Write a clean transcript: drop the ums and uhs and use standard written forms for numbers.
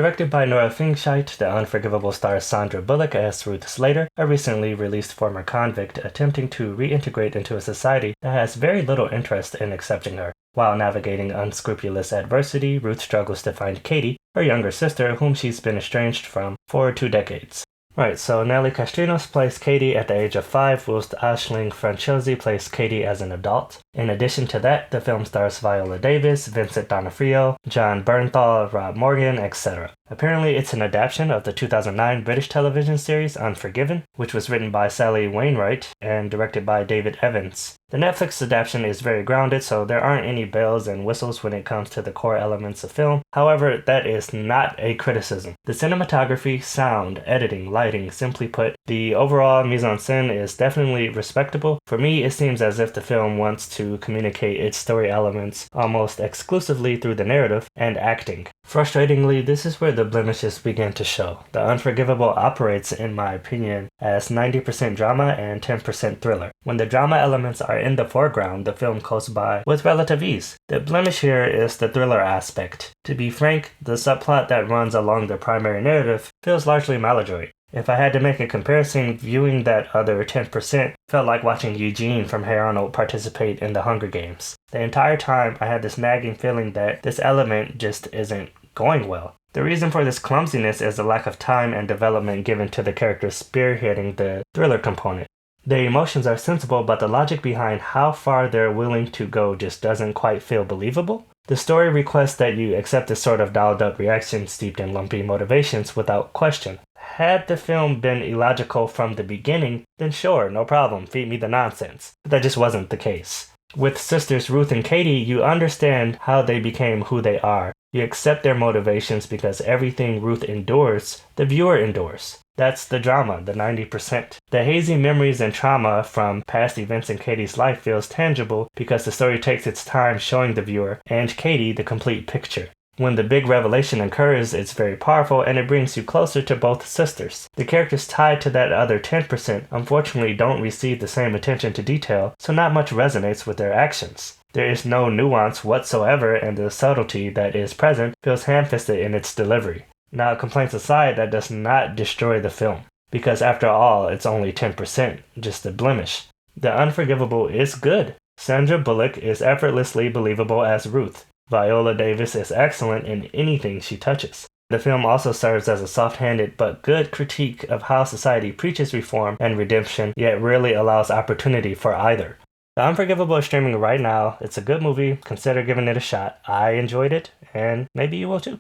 Directed by Nora Fingscheidt, The Unforgivable stars Sandra Bullock as Ruth Slater, a recently released former convict attempting to reintegrate into a society that has very little interest in accepting her. While navigating unscrupulous adversity, Ruth struggles to find Katie, her younger sister, whom she's been estranged from for 2 decades. Right, so Nelly Castrinos plays Katie at the age of 5, whilst Aisling Franciosi plays Katie as an adult. In addition to that, the film stars Viola Davis, Vincent D'Onofrio, John Bernthal, Rob Morgan, etc. Apparently, it's an adaptation of the 2009 British television series Unforgiven, which was written by Sally Wainwright and directed by David Evans. The Netflix adaptation is very grounded, so there aren't any bells and whistles when it comes to the core elements of film. However, that is not a criticism. The cinematography, sound, editing, lighting, simply put, the overall mise-en-scène is definitely respectable. For me, it seems as if the film wants to communicate its story elements almost exclusively through the narrative and acting. Frustratingly, this is where the blemishes begin to show. The Unforgivable operates, in my opinion, as 90% drama and 10% thriller. When the drama elements are in the foreground, the film coasts by with relative ease. The blemish here is the thriller aspect. To be frank, the subplot that runs along the primary narrative feels largely maladroit. If I had to make a comparison, viewing that other 10% felt like watching Eugene from Hey Arnold participate in the Hunger Games. The entire time, I had this nagging feeling that this element just isn't going well. The reason for this clumsiness is the lack of time and development given to the characters spearheading the thriller component. The emotions are sensible, but the logic behind how far they're willing to go just doesn't quite feel believable. The story requests that you accept this sort of dialed-up reaction steeped in lumpy motivations without question. Had the film been illogical from the beginning, then sure, no problem, feed me the nonsense. But that just wasn't the case. With sisters Ruth and Katie, you understand how they became who they are. You accept their motivations because everything Ruth endures, the viewer endures. That's the drama, the 90%. The hazy memories and trauma from past events in Katie's life feels tangible because the story takes its time showing the viewer and Katie the complete picture. When the big revelation occurs, it's very powerful and it brings you closer to both sisters. The characters tied to that other 10% unfortunately don't receive the same attention to detail, so not much resonates with their actions. There is no nuance whatsoever, and the subtlety that is present feels ham-fisted in its delivery. Now, complaints aside, that does not destroy the film, because after all, it's only 10%, just a blemish. The Unforgivable is good. Sandra Bullock is effortlessly believable as Ruth. Viola Davis is excellent in anything she touches. The film also serves as a soft-handed but good critique of how society preaches reform and redemption, yet rarely allows opportunity for either. The Unforgivable is streaming right now. It's a good movie. Consider giving it a shot. I enjoyed it, and maybe you will too.